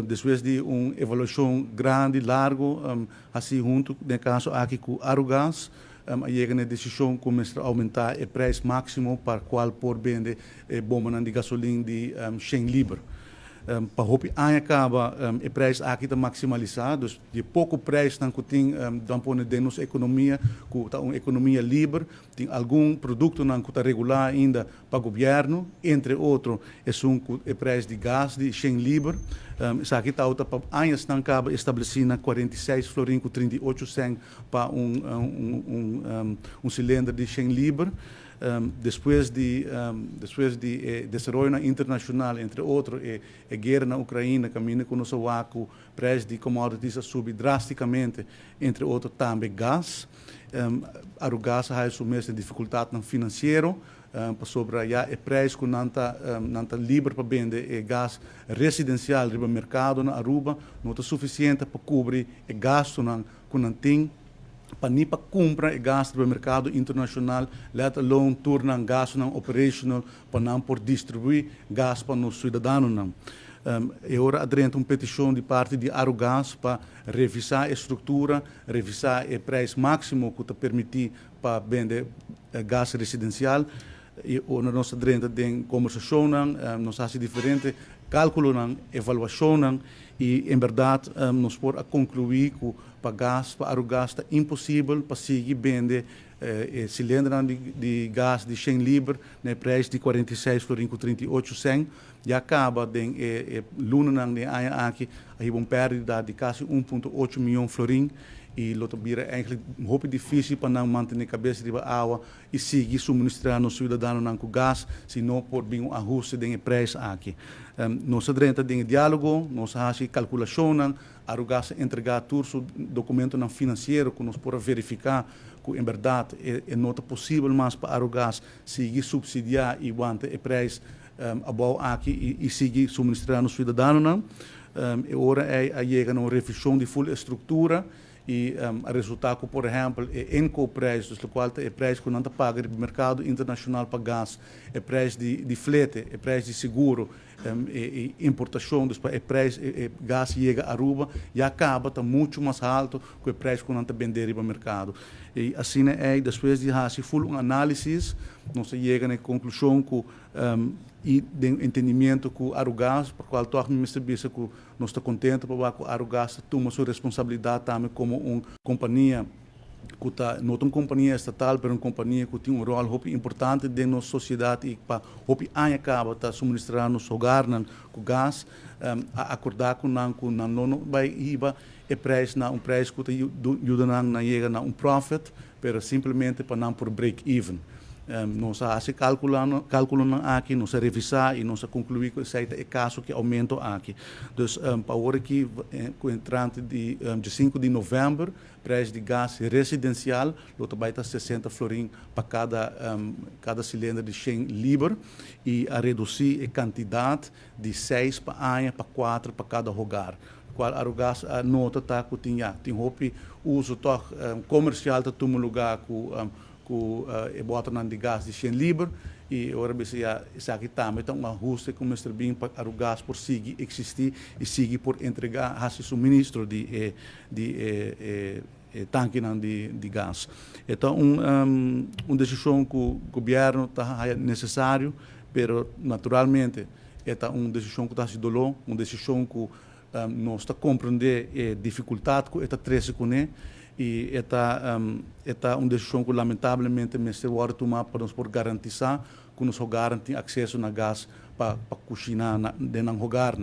depois de uma avaliação grande, largo, assim junto, no caso aqui com Arugás, chega na decisão começa a aumentar o preço máximo para qual por vender bomba de gasolina de 100 libras. Para o ano acaba o preço aqui está maximalizado, de pouco preço que tem de nossa economia, que está uma economia livre, tem algum produto que está regular ainda para o governo, entre outros, o preço de gás de 100 libras. Isso aqui está para anos não acaba estabelecido 46 florim com 38 cents para cilindro de 100 libras. Depois de desenvolvimento internacional, entre outros, a guerra na Ucrânia, caminho com o nosso o preço de commodities subiu drasticamente, entre outros também gás. A gás tem sumido dificuldade financeira, sobre o preço que não está livre para vender gás residencial no mercado na Aruba, não está suficiente para cobrir o gasto que não tem. Para nem para comprar gás no mercado internacional, let alone tornar gás não operational para não por distribuir gás para os cidadãos. E agora adrenta uma petição de parte de Arugás para revisar a estrutura, revisar o preço máximo que permite para vender gás residencial. E na nossa adrenta tem conversação, nós fazemos diferente cálculo, avaliação e em verdade nós podemos concluir que para gás, para Arugás está impossível para seguir vender cilindro de gás de 100 libras no preço de 46 florim com 38 cents e acaba de luna aqui a uma perda de quase 1,8 milhão de florim e lo vira eigenlijk muito difícil para não manter a cabeça de água e seguir suministrando aos cidadãos com gás, se não por bem um ajuste de preço aqui. Nós adrenta de diálogo, nós fazemos calculação, Arugás entregar todos os documentos financeiros que nós podemos verificar que em verdade é não possível mais para Arugás seguir subsidiar e manter o preço aqui e seguir suministrando aos cidadãos. Agora chega uma revisão de full estrutura e o resultado, por exemplo, é o preço, do qual é o preço que não paga no mercado internacional para gás, é o preço de frete, é o preço de seguro, e importação, depois o preço gás chega a Aruba e acaba está muito mais alto que o preço que não está vender no mercado. E assim depois de fazer full análise, nós chega na conclusão que e de entendimento que Arugás, por qual todos me serviço que nós estamos contentes porque Arugás toma sua responsabilidade também como uma companhia que está não uma companhia estatal, mas uma companhia que tem um rol muito importante dentro da nossa sociedade e para muito ano acaba está suministrando nos hogares com gás, a acordar com não vai iba é preço um preço que ajuda a chegar a um profit, mas simplesmente para não por break even. Nós fazemos cálculo aqui, nós revisar e nós concluir que esse é o caso que aumenta aqui. Então, para agora aqui, com o entrante de 5 de novembro, preço de gás residencial, vai estar 60 florim para cada cilindro de 100 libras e a reduzir a quantidade de 6 para ano, para 4 para cada hogar. Qual Arugás nota está que tem uso comercial de todo lugar que bota de gás de 100 libras e agora isso aqui também tem um ajuste que o Mr. Bean para Arugás por seguir existir e seguir por entregar esse suministro de tanque de gás. Então, uma decisão que o governo está necessário, mas naturalmente é uma decisão que está se dolor, uma decisão que nós está compreender a dificuldade que está trazendo com ele e esta uma decisão que lamentavelmente me se vai tomar para nós por garantizar que nós garantir acesso a gás para cozinhar dentro do hogar.